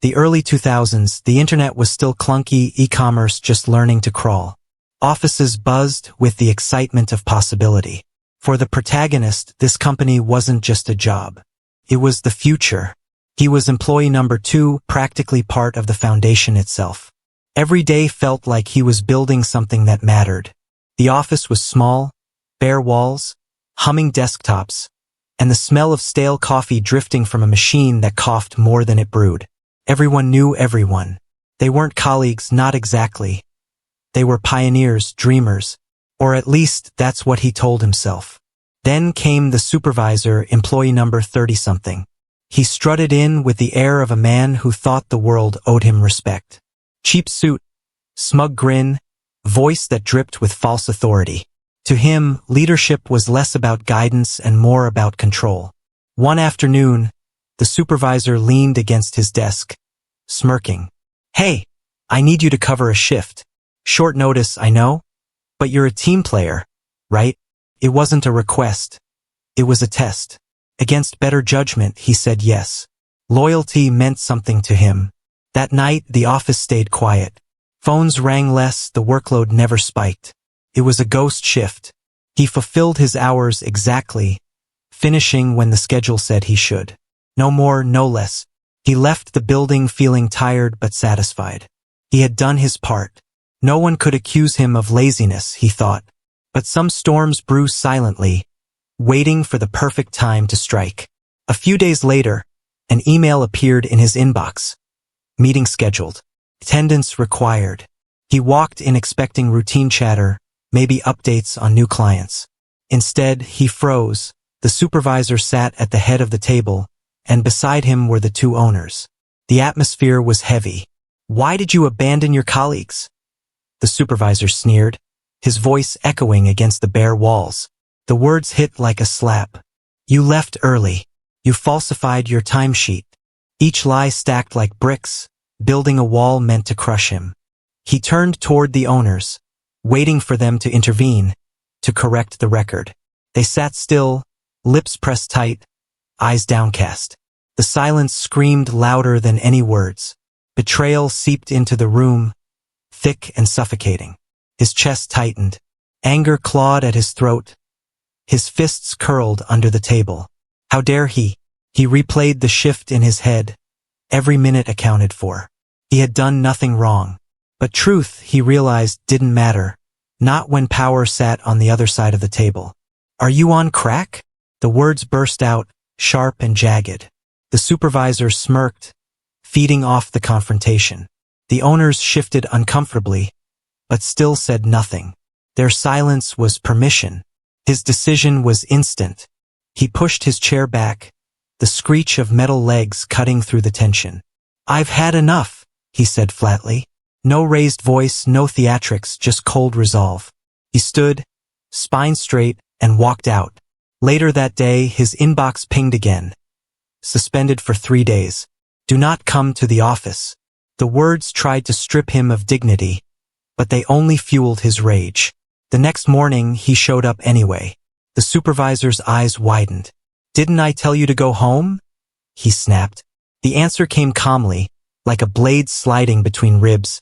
The early 2000s, the internet was still clunky, e-commerce just learning to crawl. Offices buzzed with the excitement of possibility. For the protagonist, this company wasn't just a job. It was the future. He was employee number 2, practically part of the foundation itself. Every day felt like he was building something that mattered. The office was small, bare walls, humming desktops, and the smell of stale coffee drifting from a machine that coughed more than it brewed. Everyone knew everyone. They weren't colleagues, not exactly. They were pioneers, dreamers, or at least that's what he told himself. Then came the supervisor, employee number 30-something. He strutted in with the air of a man who thought the world owed him respect. Cheap suit, smug grin, voice that dripped with false authority. To him, leadership was less about guidance and more about control. One afternoon, the supervisor leaned against his desk, smirking. "Hey, I need you to cover a shift. Short notice, I know, but you're a team player, right?" It wasn't a request. It was a test. Against better judgment, he said yes. Loyalty meant something to him. That night, the office stayed quiet. Phones rang less, the workload never spiked. It was a ghost shift. He fulfilled his hours exactly, finishing when the schedule said he should. No more, no less. He left the building feeling tired but satisfied. He had done his part. No one could accuse him of laziness, he thought. But some storms brew silently, waiting for the perfect time to strike. A few days later, an email appeared in his inbox. Meeting scheduled. Attendance required. He walked in expecting routine chatter, maybe updates on new clients. Instead, he froze. The supervisor sat at the head of the table, and beside him were the 2 owners. The atmosphere was heavy. "Why did you abandon your colleagues?" The supervisor sneered, his voice echoing against the bare walls. The words hit like a slap. "You left early. You falsified your timesheet." Each lie stacked like bricks, building a wall meant to crush him. He turned toward the owners, waiting for them to intervene, to correct the record. They sat still, lips pressed tight, eyes downcast. The silence screamed louder than any words. Betrayal seeped into the room, thick and suffocating. His chest tightened. Anger clawed at his throat. His fists curled under the table. How dare he? He replayed the shift in his head, every minute accounted for. He had done nothing wrong. But truth, he realized, didn't matter. Not when power sat on the other side of the table. "Are you on crack?" The words burst out, sharp and jagged. The supervisor smirked, feeding off the confrontation. The owners shifted uncomfortably, but still said nothing. Their silence was permission. His decision was instant. He pushed his chair back, the screech of metal legs cutting through the tension. "I've had enough," he said flatly. No raised voice, no theatrics, just cold resolve. He stood, spine straight, and walked out. Later that day, his inbox pinged again. Suspended for 3 days. Do not come to the office. The words tried to strip him of dignity, but they only fueled his rage. The next morning, he showed up anyway. The supervisor's eyes widened. "Didn't I tell you to go home?" he snapped. The answer came calmly, like a blade sliding between ribs.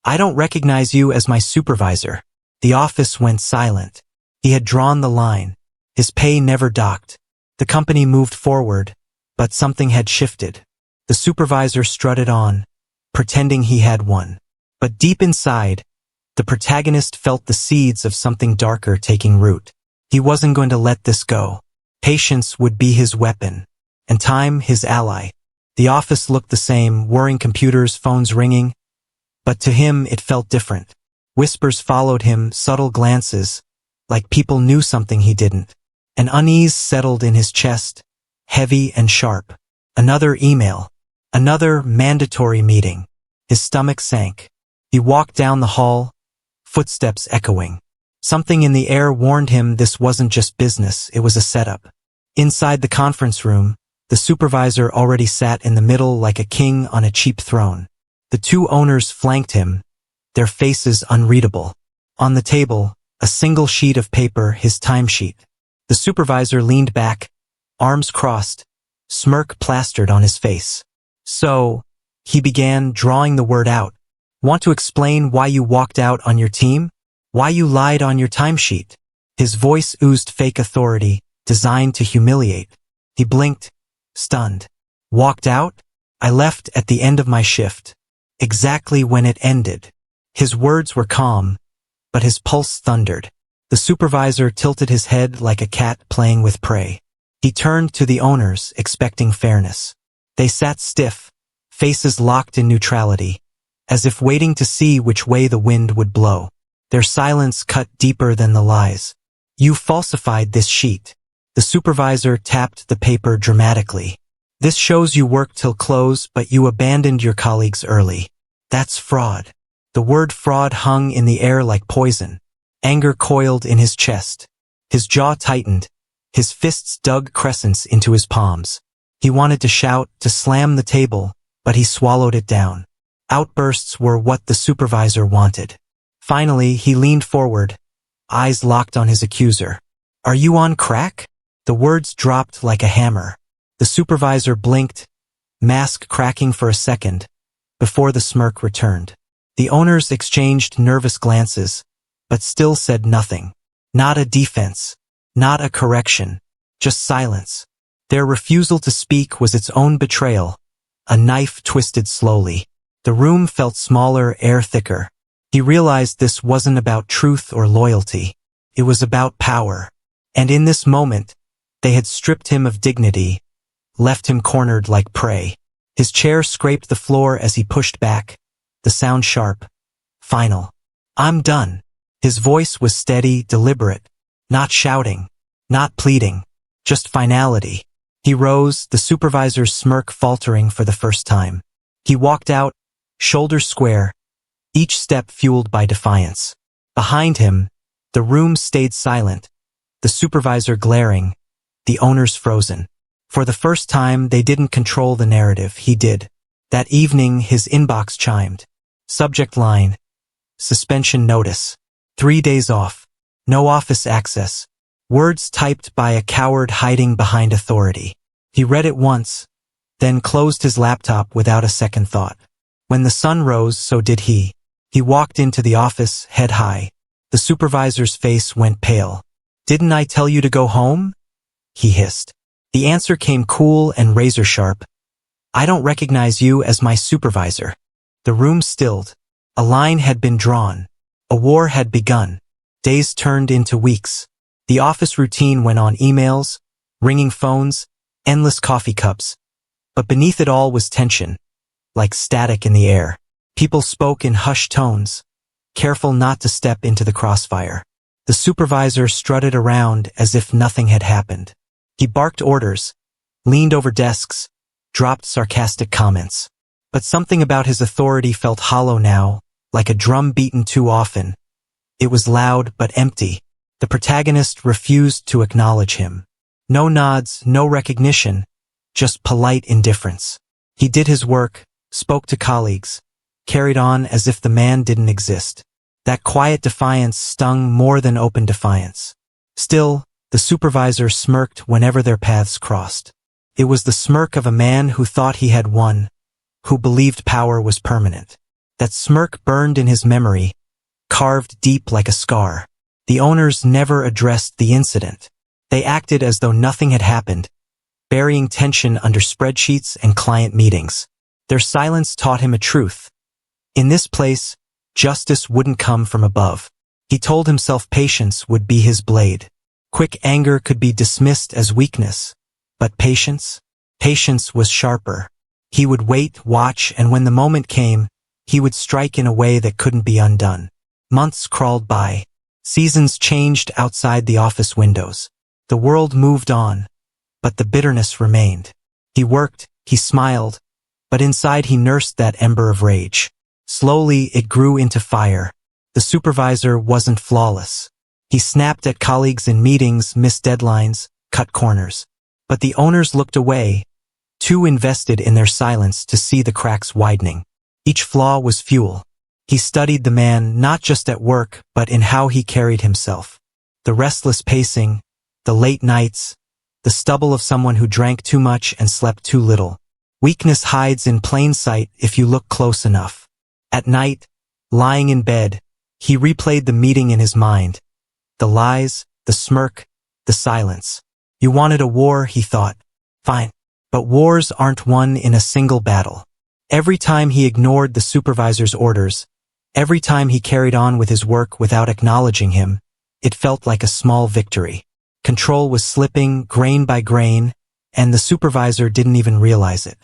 "I don't recognize you as my supervisor." The office went silent. He had drawn the line. His pay never docked. The company moved forward, but something had shifted. The supervisor strutted on, pretending he had won. But deep inside, the protagonist felt the seeds of something darker taking root. He wasn't going to let this go. Patience would be his weapon, and time his ally. The office looked the same, whirring computers, phones ringing. But to him it felt different. Whispers followed him, subtle glances, like people knew something he didn't. An unease settled in his chest, heavy and sharp. Another email. Another mandatory meeting. His stomach sank. He walked down the hall, footsteps echoing. Something in the air warned him this wasn't just business, it was a setup. Inside the conference room, the supervisor already sat in the middle like a king on a cheap throne. The 2 owners flanked him, their faces unreadable. On the table, a single sheet of paper, his timesheet. The supervisor leaned back, arms crossed, smirk plastered on his face. "So," He began, drawing the word out. Want to explain why you walked out on your team? Why you lied on your timesheet? His voice oozed fake authority, designed to humiliate. He blinked, stunned. Walked out? I left at the end of my shift. Exactly when it ended. His words were calm, but his pulse thundered. The supervisor tilted his head like a cat playing with prey. He turned to the owners, expecting fairness. They sat stiff, faces locked in neutrality, as if waiting to see which way the wind would blow. Their silence cut deeper than the lies. You falsified this sheet. The supervisor tapped the paper dramatically. This shows you worked till close, but you abandoned your colleagues early. That's fraud. The word fraud hung in the air like poison. Anger coiled in his chest. His jaw tightened. His fists dug crescents into his palms. He wanted to shout, to slam the table, but he swallowed it down. Outbursts were what the supervisor wanted. Finally, he leaned forward, eyes locked on his accuser. Are you on crack? The words dropped like a hammer. The supervisor blinked, mask cracking for a second, before the smirk returned. The owners exchanged nervous glances, but still said nothing. Not a defense, not a correction, just silence. Their refusal to speak was its own betrayal. A knife twisted slowly. The room felt smaller, air thicker. He realized this wasn't about truth or loyalty. It was about power. And in this moment, they had stripped him of dignity, left him cornered like prey. His chair scraped the floor as he pushed back, the sound sharp. Final. I'm done. His voice was steady, deliberate, not shouting, not pleading, just finality. He rose, the supervisor's smirk faltering for the first time. He walked out, shoulders square, each step fueled by defiance. Behind him, the room stayed silent, the supervisor glaring, the owners frozen. For the first time, they didn't control the narrative, he did. That evening, his inbox chimed. Subject line: suspension notice. 3 days off. No office access. Words typed by a coward hiding behind authority. He read it once, then closed his laptop without a second thought. When the sun rose, so did he. He walked into the office, head high. The supervisor's face went pale. Didn't I tell you to go home? He hissed. The answer came cool and razor-sharp. I don't recognize you as my supervisor. The room stilled. A line had been drawn. A war had begun. Days turned into weeks. The office routine went on: emails, ringing phones, endless coffee cups. But beneath it all was tension, like static in the air. People spoke in hushed tones, careful not to step into the crossfire. The supervisor strutted around as if nothing had happened. He barked orders, leaned over desks, dropped sarcastic comments. But something about his authority felt hollow now, like a drum beaten too often. It was loud but empty. The protagonist refused to acknowledge him. No nods, no recognition, just polite indifference. He did his work, spoke to colleagues, carried on as if the man didn't exist. That quiet defiance stung more than open defiance. Still, the supervisor smirked whenever their paths crossed. It was the smirk of a man who thought he had won, who believed power was permanent. That smirk burned in his memory, carved deep like a scar. The owners never addressed the incident. They acted as though nothing had happened, burying tension under spreadsheets and client meetings. Their silence taught him a truth. In this place, justice wouldn't come from above. He told himself patience would be his blade. Quick anger could be dismissed as weakness, but patience? Patience was sharper. He would wait, watch, and when the moment came, he would strike in a way that couldn't be undone. Months crawled by. Seasons changed outside the office windows. The world moved on, but the bitterness remained. He worked, he smiled, but inside he nursed that ember of rage. Slowly, it grew into fire. The supervisor wasn't flawless. He snapped at colleagues in meetings, missed deadlines, cut corners. But the owners looked away, too invested in their silence to see the cracks widening. Each flaw was fuel. He studied the man not just at work, but in how he carried himself. The restless pacing, the late nights, the stubble of someone who drank too much and slept too little. Weakness hides in plain sight if you look close enough. At night, lying in bed, he replayed the meeting in his mind. The lies, the smirk, the silence. You wanted a war, he thought. Fine. But wars aren't won in a single battle. Every time he ignored the supervisor's orders, every time he carried on with his work without acknowledging him, it felt like a small victory. Control was slipping grain by grain, and the supervisor didn't even realize it.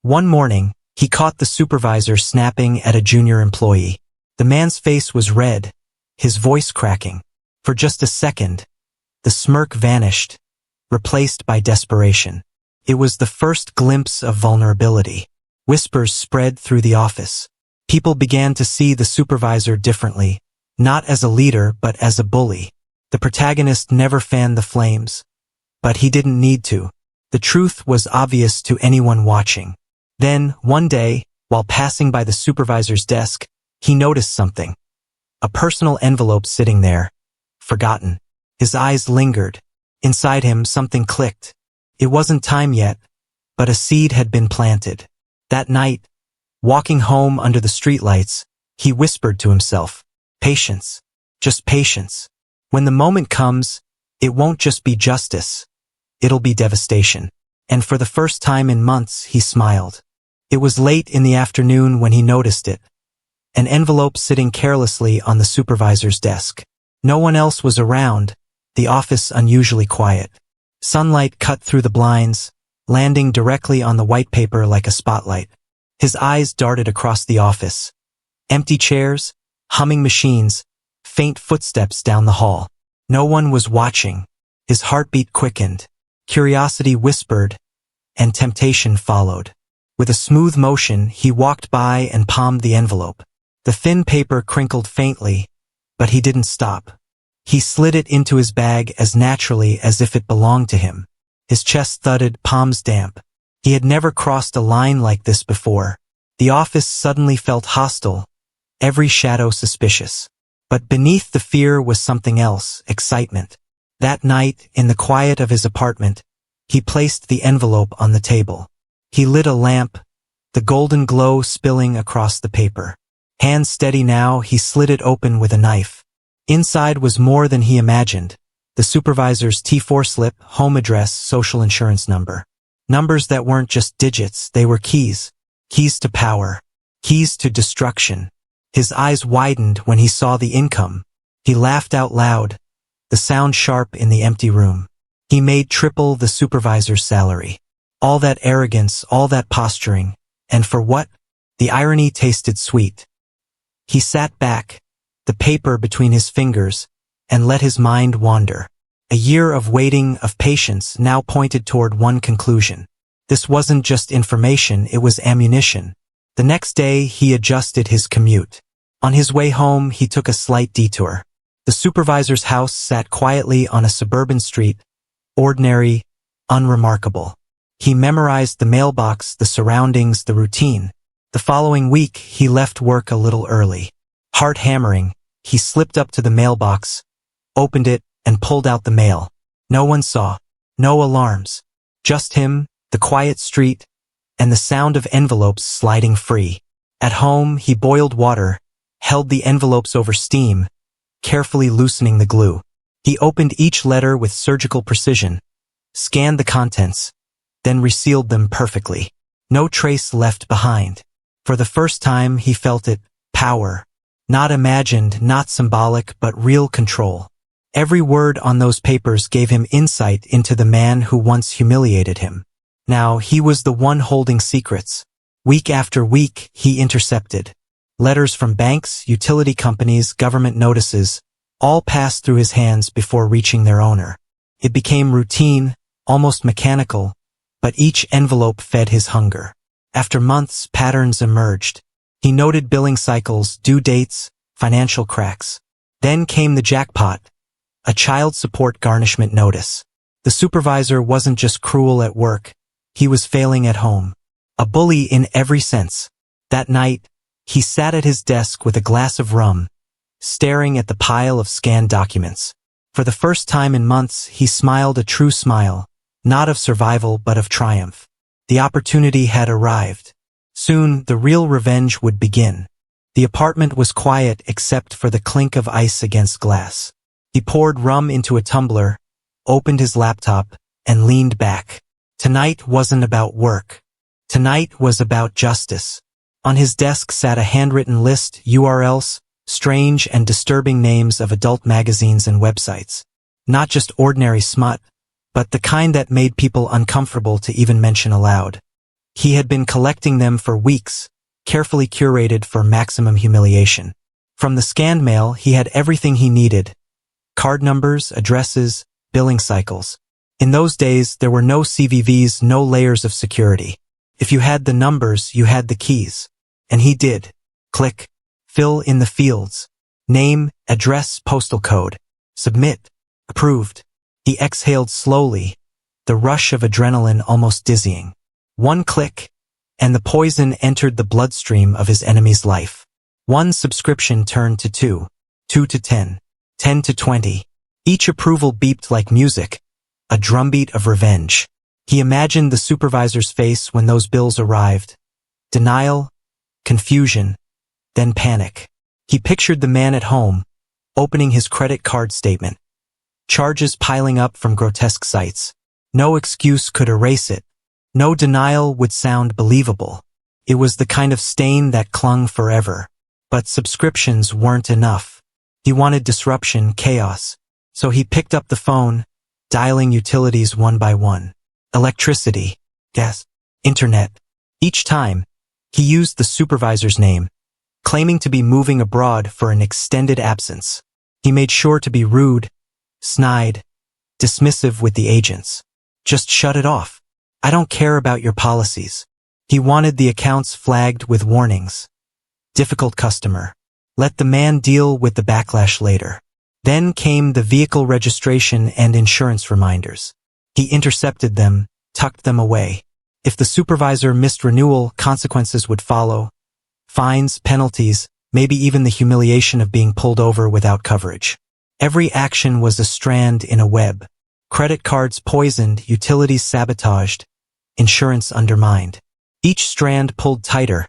One morning, he caught the supervisor snapping at a junior employee. The man's face was red, his voice cracking. For just a second, the smirk vanished, replaced by desperation. It was the first glimpse of vulnerability. Whispers spread through the office. People began to see the supervisor differently, not as a leader but as a bully. The protagonist never fanned the flames, but he didn't need to. The truth was obvious to anyone watching. Then, one day, while passing by the supervisor's desk, he noticed something. A personal envelope sitting there, forgotten. His eyes lingered. Inside him, something clicked. It wasn't time yet, but a seed had been planted. That night, walking home under the streetlights, he whispered to himself, "Patience. Just patience. When the moment comes, it won't just be justice. It'll be devastation." And for the first time in months, he smiled. It was late in the afternoon when he noticed it. An envelope sitting carelessly on the supervisor's desk. No one else was around, the office unusually quiet. Sunlight cut through the blinds, landing directly on the white paper like a spotlight. His eyes darted across the office. Empty chairs, humming machines, faint footsteps down the hall. No one was watching. His heartbeat quickened. Curiosity whispered, and temptation followed. With a smooth motion, he walked by and palmed the envelope. The thin paper crinkled faintly, but he didn't stop. He slid it into his bag as naturally as if it belonged to him. His chest thudded, palms damp. He had never crossed a line like this before. The office suddenly felt hostile, every shadow suspicious. But beneath the fear was something else, excitement. That night, in the quiet of his apartment, he placed the envelope on the table. He lit a lamp, the golden glow spilling across the paper. Hands steady now, he slid it open with a knife. Inside was more than he imagined. The supervisor's T4 slip, home address, social insurance number. Numbers that weren't just digits, they were keys. Keys to power. Keys to destruction. His eyes widened when he saw the income. He laughed out loud, the sound sharp in the empty room. He made triple the supervisor's salary. All that arrogance, all that posturing. And for what? The irony tasted sweet. He sat back, the paper between his fingers, and let his mind wander. A year of waiting, of patience, now pointed toward one conclusion. This wasn't just information, it was ammunition. The next day, he adjusted his commute. On his way home, he took a slight detour. The supervisor's house sat quietly on a suburban street, ordinary, unremarkable. He memorized the mailbox, the surroundings, the routine. The following week, he left work a little early. Heart hammering, he slipped up to the mailbox, opened it, and pulled out the mail. No one saw. No alarms. Just him, the quiet street, and the sound of envelopes sliding free. At home, he boiled water, held the envelopes over steam, carefully loosening the glue. He opened each letter with surgical precision, scanned the contents, then resealed them perfectly. No trace left behind. For the first time, he felt it, power. Not imagined, not symbolic, but real control. Every word on those papers gave him insight into the man who once humiliated him. Now he was the one holding secrets. Week after week, he intercepted. Letters from banks, utility companies, government notices, all passed through his hands before reaching their owner. It became routine, almost mechanical, but each envelope fed his hunger. After months, patterns emerged. He noted billing cycles, due dates, financial cracks. Then came the jackpot, a child support garnishment notice. The supervisor wasn't just cruel at work, he was failing at home. A bully in every sense. That night, he sat at his desk with a glass of rum, staring at the pile of scanned documents. For the first time in months, he smiled a true smile, not of survival but of triumph. The opportunity had arrived. Soon, the real revenge would begin. The apartment was quiet except for the clink of ice against glass. He poured rum into a tumbler, opened his laptop, and leaned back. Tonight wasn't about work. Tonight was about justice. On his desk sat a handwritten list, URLs, strange and disturbing names of adult magazines and websites. Not just ordinary smut, but the kind that made people uncomfortable to even mention aloud. He had been collecting them for weeks, carefully curated for maximum humiliation. From the scanned mail, he had everything he needed: card numbers, addresses, billing cycles. In those days, there were no CVVs, no layers of security. If you had the numbers, you had the keys. And he did. Click. Fill in the fields. Name, address, postal code. Submit. Approved. He exhaled slowly, the rush of adrenaline almost dizzying. One click, and the poison entered the bloodstream of his enemy's life. One subscription turned to 2, 2 to 10, 10 to 20. Each approval beeped like music, a drumbeat of revenge. He imagined the supervisor's face when those bills arrived. Denial, confusion, then panic. He pictured the man at home, opening his credit card statement. Charges piling up from grotesque sites. No excuse could erase it. No denial would sound believable. It was the kind of stain that clung forever. But subscriptions weren't enough. He wanted disruption, chaos. So he picked up the phone, dialing utilities one by one. Electricity, gas, internet. Each time, he used the supervisor's name, claiming to be moving abroad for an extended absence. He made sure to be rude, snide, dismissive with the agents. Just shut it off. I don't care about your policies. He wanted the accounts flagged with warnings. Difficult customer. Let the man deal with the backlash later. Then came the vehicle registration and insurance reminders. He intercepted them, tucked them away. If the supervisor missed renewal, consequences would follow. Fines, penalties, maybe even the humiliation of being pulled over without coverage. Every action was a strand in a web. Credit cards poisoned, utilities sabotaged, insurance undermined. Each strand pulled tighter,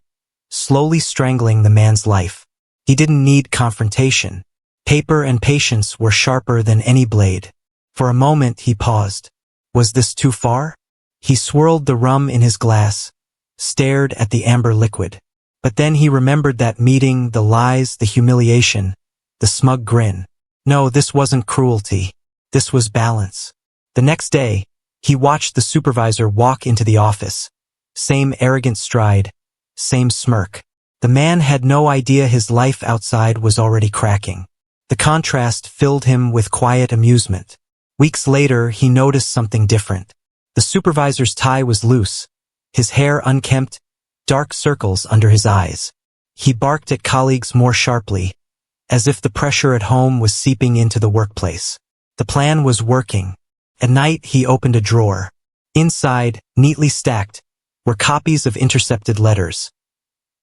slowly strangling the man's life. He didn't need confrontation. Paper and patience were sharper than any blade. For a moment he paused. Was this too far? He swirled the rum in his glass, stared at the amber liquid. But then he remembered that meeting, the lies, the humiliation, the smug grin. No, this wasn't cruelty. This was balance. The next day, he watched the supervisor walk into the office. Same arrogant stride, same smirk. The man had no idea his life outside was already cracking. The contrast filled him with quiet amusement. Weeks later, he noticed something different. The supervisor's tie was loose, his hair unkempt, dark circles under his eyes. He barked at colleagues more sharply, as if the pressure at home was seeping into the workplace. The plan was working. At night, he opened a drawer. Inside, neatly stacked, were copies of intercepted letters.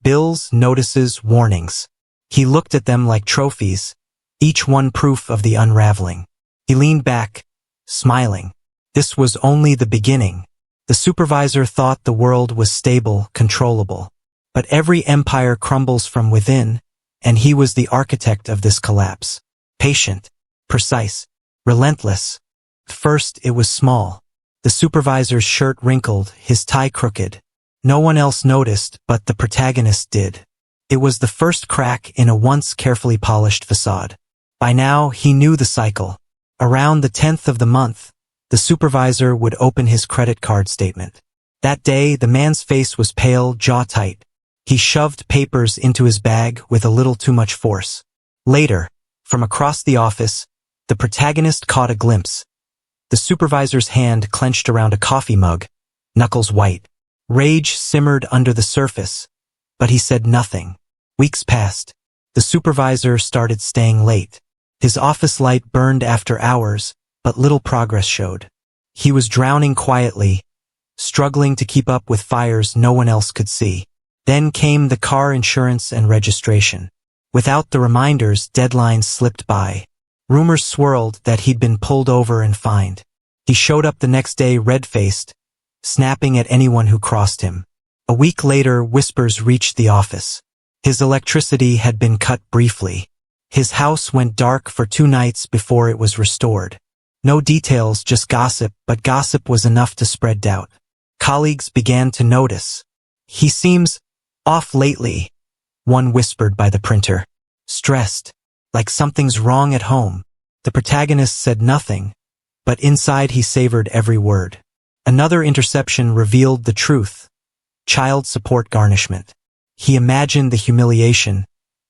Bills, notices, warnings. He looked at them like trophies, each one proof of the unraveling. He leaned back, smiling. This was only the beginning. The supervisor thought the world was stable, controllable. But every empire crumbles from within, and he was the architect of this collapse. Patient, precise, relentless. First, it was small. The supervisor's shirt wrinkled, his tie crooked. No one else noticed, but the protagonist did. It was the first crack in a once carefully polished facade. By now, he knew the cycle. Around the 10th of the month, the supervisor would open his credit card statement. That day, the man's face was pale, jaw tight. He shoved papers into his bag with a little too much force. Later, from across the office, the protagonist caught a glimpse. The supervisor's hand clenched around a coffee mug, knuckles white. Rage simmered under the surface, but he said nothing. Weeks passed. The supervisor started staying late. His office light burned after hours, but little progress showed. He was drowning quietly, struggling to keep up with fires no one else could see. Then came the car insurance and registration. Without the reminders, deadlines slipped by. Rumors swirled that he'd been pulled over and fined. He showed up the next day red-faced, snapping at anyone who crossed him. A week later, whispers reached the office. His electricity had been cut briefly. His house went dark for 2 nights before it was restored. No details, just gossip, but gossip was enough to spread doubt. Colleagues began to notice. "He seems off lately," one whispered by the printer. "Stressed. Like something's wrong at home." The protagonist said nothing, but inside he savored every word. Another interception revealed the truth. Child support garnishment. He imagined the humiliation,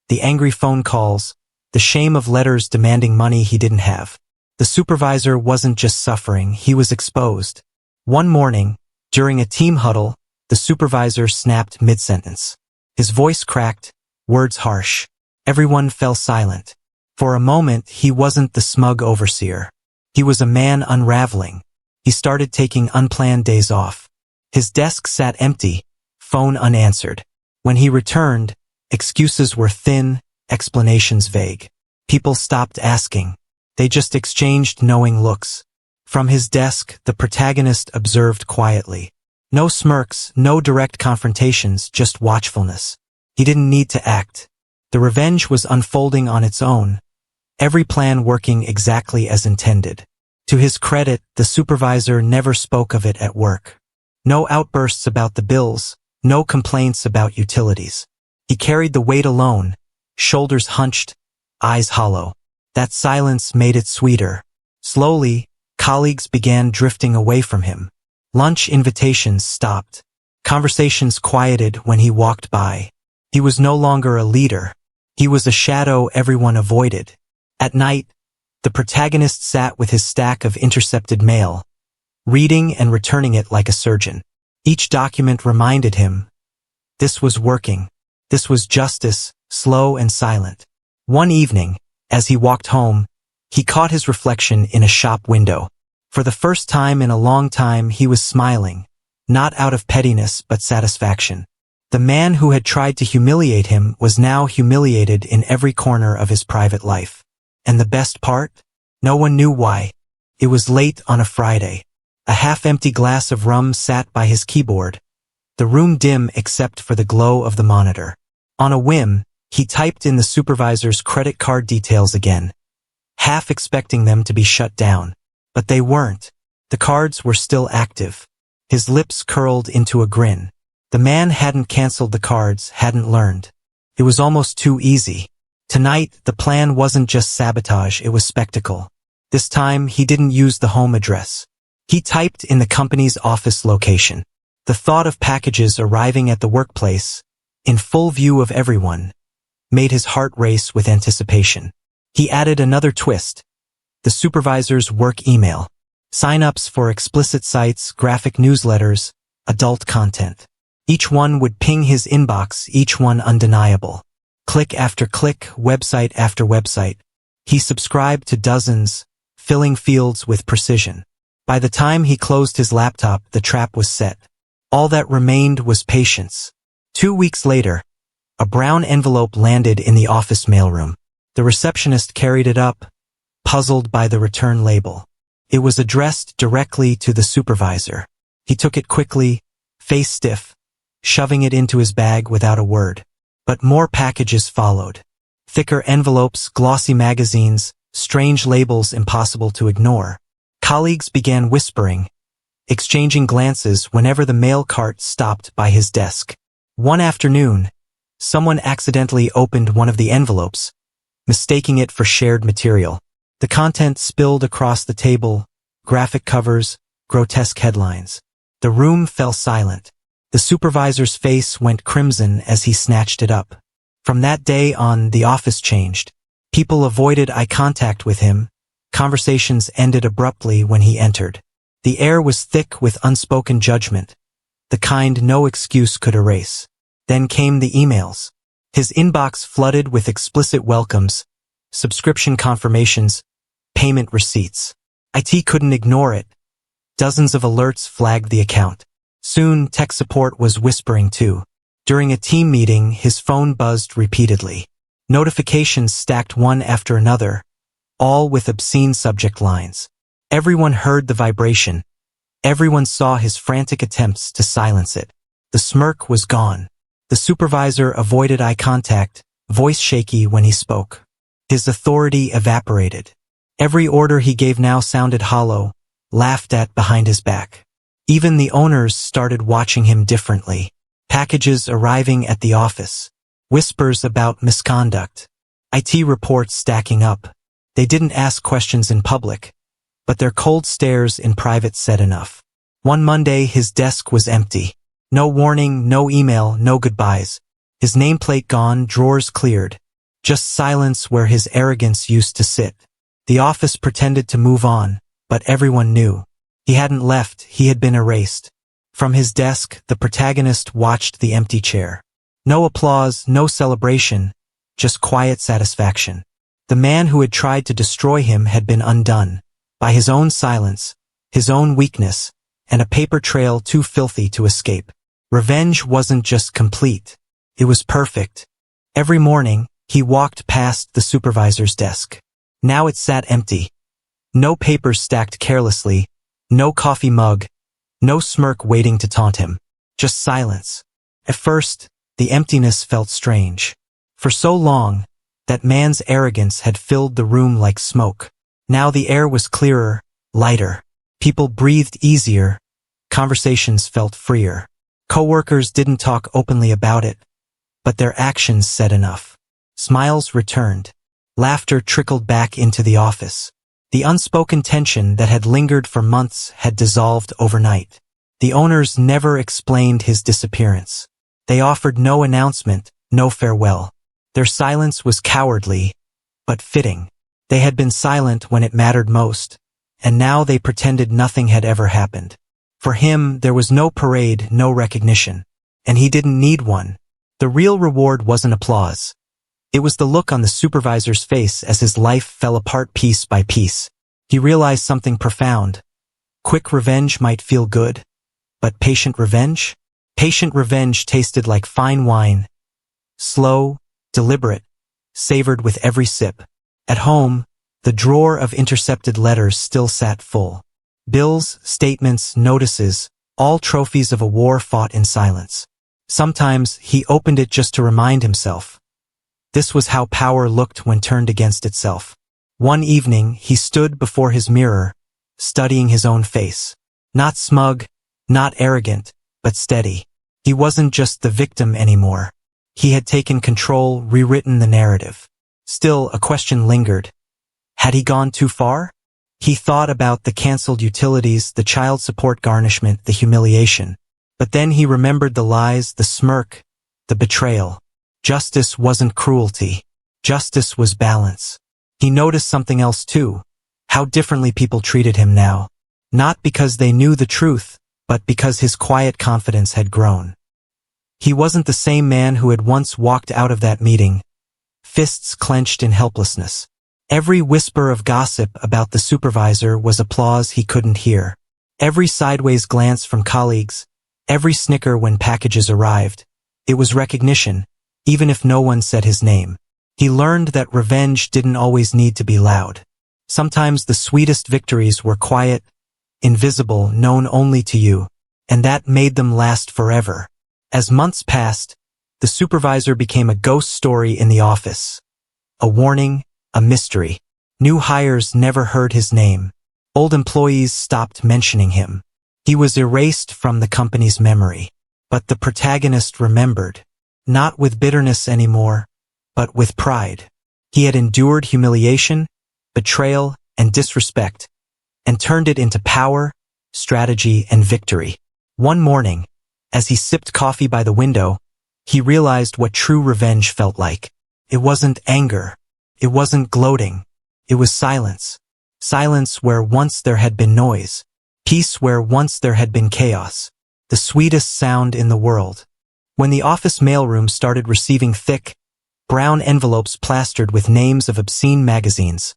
the angry phone calls, the shame of letters demanding money he didn't have. The supervisor wasn't just suffering, he was exposed. One morning, during a team huddle, the supervisor snapped mid-sentence. His voice cracked, words harsh. Everyone fell silent. For a moment, he wasn't the smug overseer. He was a man unraveling. He started taking unplanned days off. His desk sat empty, phone unanswered. When he returned, excuses were thin, explanations vague. People stopped asking. They just exchanged knowing looks. From his desk, the protagonist observed quietly. No smirks, no direct confrontations, just watchfulness. He didn't need to act. The revenge was unfolding on its own, every plan working exactly as intended. To his credit, the supervisor never spoke of it at work. No outbursts about the bills, no complaints about utilities. He carried the weight alone, shoulders hunched, eyes hollow. That silence made it sweeter. Slowly, colleagues began drifting away from him. Lunch invitations stopped. Conversations quieted when he walked by. He was no longer a leader. He was a shadow everyone avoided. At night, the protagonist sat with his stack of intercepted mail, reading and returning it like a surgeon. Each document reminded him, this was working. This was justice, slow and silent. One evening, as he walked home, he caught his reflection in a shop window. For the first time in a long time, he was smiling, not out of pettiness but satisfaction. The man who had tried to humiliate him was now humiliated in every corner of his private life. And the best part? No one knew why. It was late on a Friday. A half-empty glass of rum sat by his keyboard, the room dim except for the glow of the monitor. On a whim, he typed in the supervisor's credit card details again, half expecting them to be shut down. But they weren't. The cards were still active. His lips curled into a grin. The man hadn't canceled the cards, hadn't learned. It was almost too easy. Tonight, the plan wasn't just sabotage, it was spectacle. This time, he didn't use the home address. He typed in the company's office location. The thought of packages arriving at the workplace, in full view of everyone, made his heart race with anticipation. He added another twist. The supervisor's work email. Sign-ups for explicit sites, graphic newsletters, adult content. Each one would ping his inbox, each one undeniable. Click after click, website after website. He subscribed to dozens, filling fields with precision. By the time he closed his laptop, the trap was set. All that remained was patience. 2 weeks later, a brown envelope landed in the office mailroom. The receptionist carried it up, puzzled by the return label. It was addressed directly to the supervisor. He took it quickly, face stiff, shoving it into his bag without a word. But more packages followed. Thicker envelopes, glossy magazines, strange labels impossible to ignore. Colleagues began whispering, exchanging glances whenever the mail cart stopped by his desk. One afternoon, someone accidentally opened one of the envelopes, mistaking it for shared material. The content spilled across the table, graphic covers, grotesque headlines. The room fell silent. The supervisor's face went crimson as he snatched it up. From that day on, the office changed. People avoided eye contact with him. Conversations ended abruptly when he entered. The air was thick with unspoken judgment, the kind no excuse could erase. Then came the emails. His inbox flooded with explicit welcomes, subscription confirmations, payment receipts. IT couldn't ignore it. Dozens of alerts flagged the account. Soon, tech support was whispering too. During a team meeting, his phone buzzed repeatedly. Notifications stacked one after another, all with obscene subject lines. Everyone heard the vibration, Everyone saw his frantic attempts to silence it. The smirk was gone. The supervisor avoided eye contact, voice shaky when he spoke. His authority evaporated. Every order he gave now sounded hollow, laughed at behind his back. Even the owners started watching him differently. Packages arriving at the office. Whispers about misconduct. IT reports stacking up. They didn't ask questions in public, but their cold stares in private said enough. One Monday his desk was empty. No warning, no email, no goodbyes. His nameplate gone, drawers cleared. Just silence where his arrogance used to sit. The office pretended to move on, but everyone knew. He hadn't left, he had been erased. From his desk, the protagonist watched the empty chair. No applause, no celebration, just quiet satisfaction. The man who had tried to destroy him had been undone, by his own silence, his own weakness, and a paper trail too filthy to escape. Revenge wasn't just complete, it was perfect. Every morning, he walked past the supervisor's desk. Now it sat empty. No papers stacked carelessly, no coffee mug, no smirk waiting to taunt him. Just silence. At first, the emptiness felt strange. For so long, that man's arrogance had filled the room like smoke. Now the air was clearer, lighter. People breathed easier. Conversations felt freer. Coworkers didn't talk openly about it, but their actions said enough. Smiles returned. Laughter trickled back into the office. The unspoken tension that had lingered for months had dissolved overnight. The owners never explained his disappearance. They offered no announcement, no farewell. Their silence was cowardly, but fitting. They had been silent when it mattered most, and now they pretended nothing had ever happened. For him, there was no parade, no recognition, and he didn't need one. The real reward wasn't applause. It was the look on the supervisor's face as his life fell apart piece by piece. He realized something profound. Quick revenge might feel good, but patient revenge? Patient revenge tasted like fine wine. Slow, deliberate, savored with every sip. At home, the drawer of intercepted letters still sat full. Bills, statements, notices, all trophies of a war fought in silence. Sometimes he opened it just to remind himself. This was how power looked when turned against itself. One evening, he stood before his mirror, studying his own face. Not smug, not arrogant, but steady. He wasn't just the victim anymore. He had taken control, rewritten the narrative. Still, a question lingered. Had he gone too far? He thought about the cancelled utilities, the child support garnishment, the humiliation. But then he remembered the lies, the smirk, the betrayal. Justice wasn't cruelty. Justice was balance. He noticed something else too, how differently people treated him now. Not because they knew the truth, but because his quiet confidence had grown. He wasn't the same man who had once walked out of that meeting, fists clenched in helplessness. Every whisper of gossip about the supervisor was applause he couldn't hear. Every sideways glance from colleagues, every snicker when packages arrived, it was recognition, even if no one said his name. He learned that revenge didn't always need to be loud. Sometimes the sweetest victories were quiet, invisible, known only to you, and that made them last forever. As months passed, the supervisor became a ghost story in the office. A warning, a mystery. New hires never heard his name. Old employees stopped mentioning him. He was erased from the company's memory. But the protagonist remembered. Not with bitterness anymore, but with pride. He had endured humiliation, betrayal, and disrespect, and turned it into power, strategy, and victory. One morning, as he sipped coffee by the window, he realized what true revenge felt like. It wasn't anger. It wasn't gloating. It was silence. Silence where once there had been noise. Peace where once there had been chaos. The sweetest sound in the world. When the office mailroom started receiving thick, brown envelopes plastered with names of obscene magazines,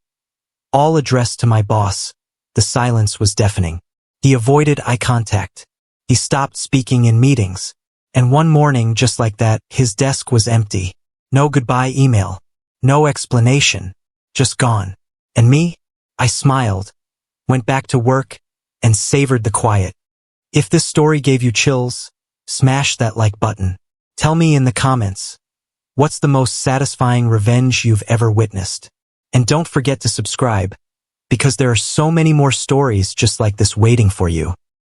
all addressed to my boss, the silence was deafening. He avoided eye contact. He stopped speaking in meetings. And one morning, just like that, his desk was empty. No goodbye email. No explanation. Just gone. And me? I smiled, went back to work, and savored the quiet. If this story gave you chills, smash that like button. Tell me in the comments, what's the most satisfying revenge you've ever witnessed? And don't forget to subscribe, because there are so many more stories just like this waiting for you.